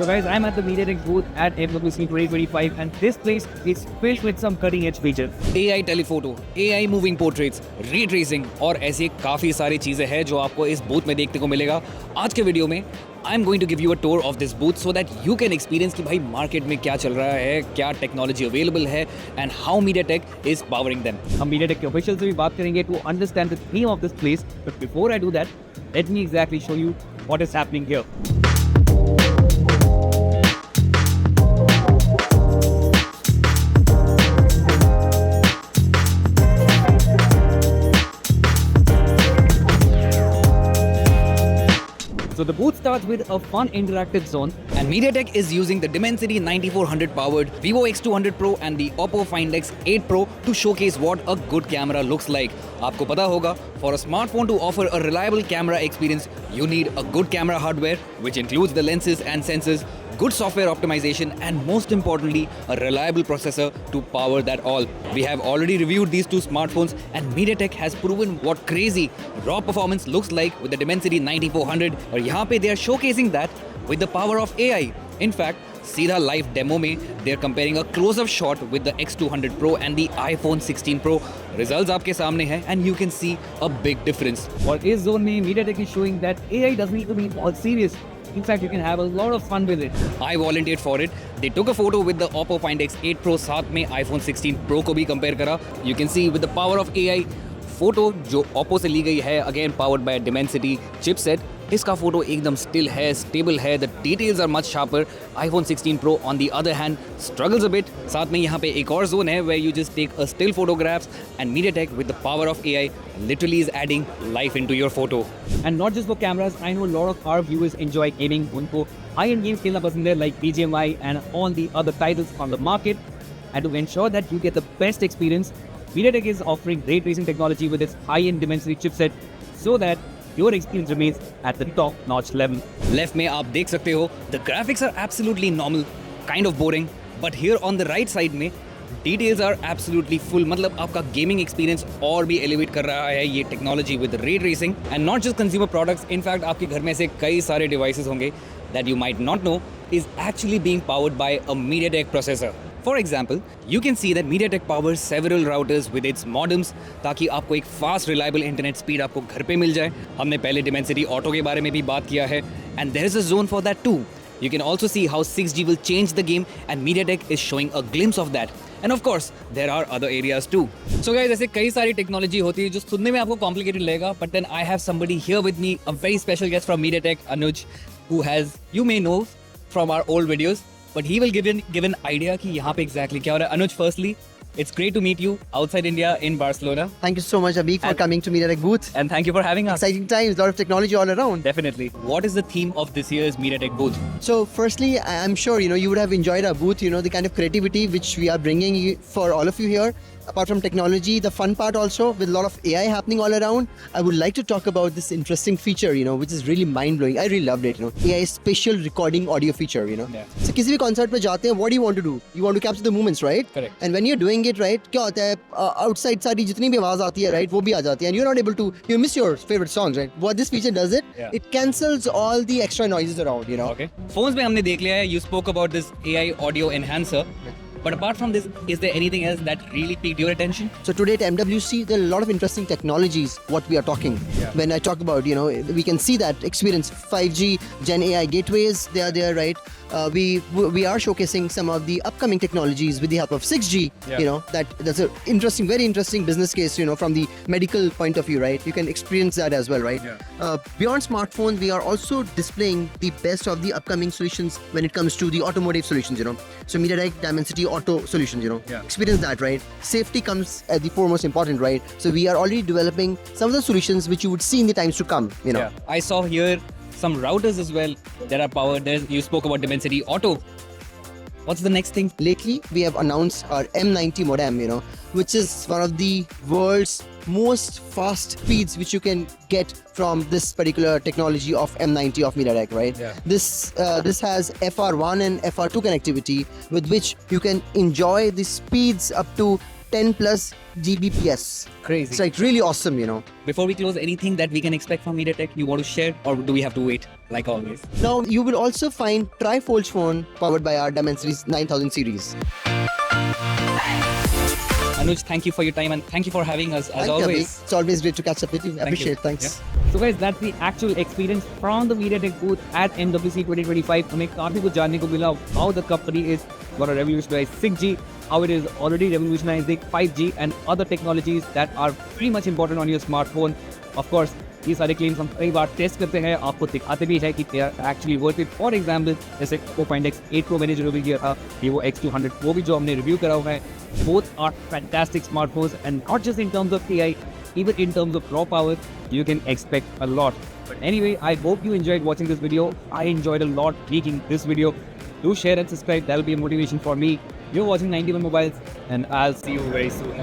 So guys, I'm at the MediaTek booth at MWC 2025 and this place is filled with some cutting edge features. AI telephoto, AI moving portraits, ray tracing और ऐसी काफ़ी सारी चीज़ें हैं जो आपको इस बूथ में देखने को मिलेगा। आज के वीडियो में I am going to give you a tour of this booth so that you can experience कि भाई मार्केट में क्या चल रहा है, क्या टेक्नोलॉजी अवेलेबल है and how MediaTek is powering them. हम MediaTek के ऑफिशियल से भी बात करेंगे to understand the theme of this place, but before I do that, let me exactly show you what is happening here. So the booth starts with a fun interactive zone. And MediaTek is using the Dimensity 9400 powered Vivo X200 Pro and the Oppo Find X8 Pro to showcase what a good camera looks like. आपको पता होगा, for a smartphone to offer a reliable camera experience, you need a good camera hardware, which includes the lenses and sensors, good software optimization, and most importantly, a reliable processor to power that all. We have already reviewed these two smartphones, and MediaTek has proven what crazy raw performance looks like with the Dimensity 9400. और यहाँ पे they are showcasing that with the power of AI. In fact, सीधा live demo में they are comparing a close-up shot with the X200 Pro and the iPhone 16 Pro. Results आपके सामने हैं and you can see a big difference. और इस zone में MediaTek is showing that AI doesn't need to be all serious. In fact, you can have a lot of fun with it. I volunteered for it. They took a photo with the Oppo Find X8 Pro, साथ में iPhone 16 Pro को भी compare करा. You can see with the power of AI, photo जो Oppo से ली गई है, again powered by a Dimensity chipset, इसका फोटो एकदम स्टिल है, स्टेबल है, the details are much sharper. iPhone 16 Pro on the other hand struggles a bit. साथ में यहाँ पे एक और जोन है where you just take a still photographs and MediaTek with the power of AI literally is adding life into your photo. And not just for cameras, I know a lot of our viewers enjoy gaming. उनको high-end games खेलना पसंद है like BGMI and all the other titles on the market. And to ensure that you get the best experience, MediaTek is offering ray tracing technology with its high-end Dimensity chipset so that your experience remains at the top-notch level. Left में आप देख सकते हो, the graphics are absolutely normal, kind of boring, but here on the right side में details are absolutely full. मतलब आपका gaming experience और भी elevate कर रहा है ये technology with ray tracing and not just consumer products. In fact, आपके घर में से कई सारे devices होंगे that you might not know is actually being powered by a MediaTek processor. For example, you can see that MediaTek powers several routers with its modems ताकि आपको एक fast reliable internet speed आपको घर पे मिल जाए. हमने पहले Dimensity Auto के बारे में भी बात किया है and there is a zone for that too. You can also see how 6G will change the game and MediaTek is showing a glimpse of that. And of course, there are other areas too. So guys, ऐसे कई सारी technology होती है जो सुनने में आपको complicated लगेगा, but then I have somebody here with me, a very special guest from MediaTek, Anuj, who has, you may know from our old videos, but he will give an idea कि यहाँ पे exactly क्या हो रहा है. Anuj, firstly, it's great to meet you outside India in Barcelona. Thank you so much, Abhi, for coming to MediaTek booth. And thank you for having us. Exciting times, a lot of technology all around. Definitely. What is the theme of this year's MediaTek booth? So, firstly, I'm sure you would have enjoyed our booth. The kind of creativity which we are bringing for all of you here. Apart from technology, the fun part also with a lot of AI happening all around. I would like to talk about this interesting feature, which is really mind-blowing. I really loved it. AI spatial recording audio feature. Yeah. So, किसी भी concert पे जाते हैं, what do you want to do? You want to capture the moments, right? Correct. And when you're doing it, right, क्या होता है? Outside सारी जितनी भी आवाज आती है, right, वो भी आ जाती है, and you're not able to, you miss your favorite songs, right? What this feature does it cancels all the extra noises around, Okay. Phones में हमने देख लिया है. You spoke about this AI audio enhancer. But apart from this, is there anything else that really piqued your attention? So today at MWC, there are a lot of interesting technologies, what we are talking. Yeah. When I talk about, we can see that experience 5G, Gen AI gateways, they are there, right? We are showcasing some of the upcoming technologies with the help of 6G, that's a very interesting business case, from the medical point of view, right? You can experience that as well, right? Yeah. Beyond smartphones, we are also displaying the best of the upcoming solutions when it comes to the automotive solutions, So MediaTek Dimensity Auto solutions, Yeah. Experience that, right? Safety comes at the foremost important, right? So we are already developing some of the solutions which you would see in the times to come, Yeah. I saw here some routers as well that are powered. You spoke about Dimensity Auto. What's the next thing? Lately, we have announced our M90 modem, which is one of the world's most fast speeds which you can get from this particular technology of M90 of MediaTek, right? Yeah. This has FR1 and FR2 connectivity with which you can enjoy the speeds up to 10 plus Gbps. Crazy. It's like really awesome, you know. Before we close, anything that we can expect from MediaTek you want to share, or do we have to wait like always? Now you will also find trifold phone powered by our Dimensity 9000 series. Anuj, thank you for your time and thank you for having us as Thank you, Abhi. always. It's always great to catch up with you. Appreciate it. Thanks. So guys, that's the actual experience from the MediaTek booth at MWC 2025. हमें काफी कुछ जानने को मिला how the company is gonna revolutionize 6G, how it is already revolutionizing 5G and other technologies that are pretty much important on your smartphone. Of course, ये सारे claims हम कई बार टेस्ट करते हैं, आपको दिखाते भी है कि they are actually worth it. For example, जैसे Oppo Find X8 Pro मैंने जो रिव्यू किया था, Vivo X200 Pro भी जो हमने रिव्यू करा हुआ है, both are fantastic smartphones and not just in terms of AI, even in terms of raw power, you can expect a lot. But anyway, I hope you enjoyed watching this video. I enjoyed a lot making this video. Do share and subscribe. That will be a motivation for me. You're watching 91 Mobiles and I'll see you very soon.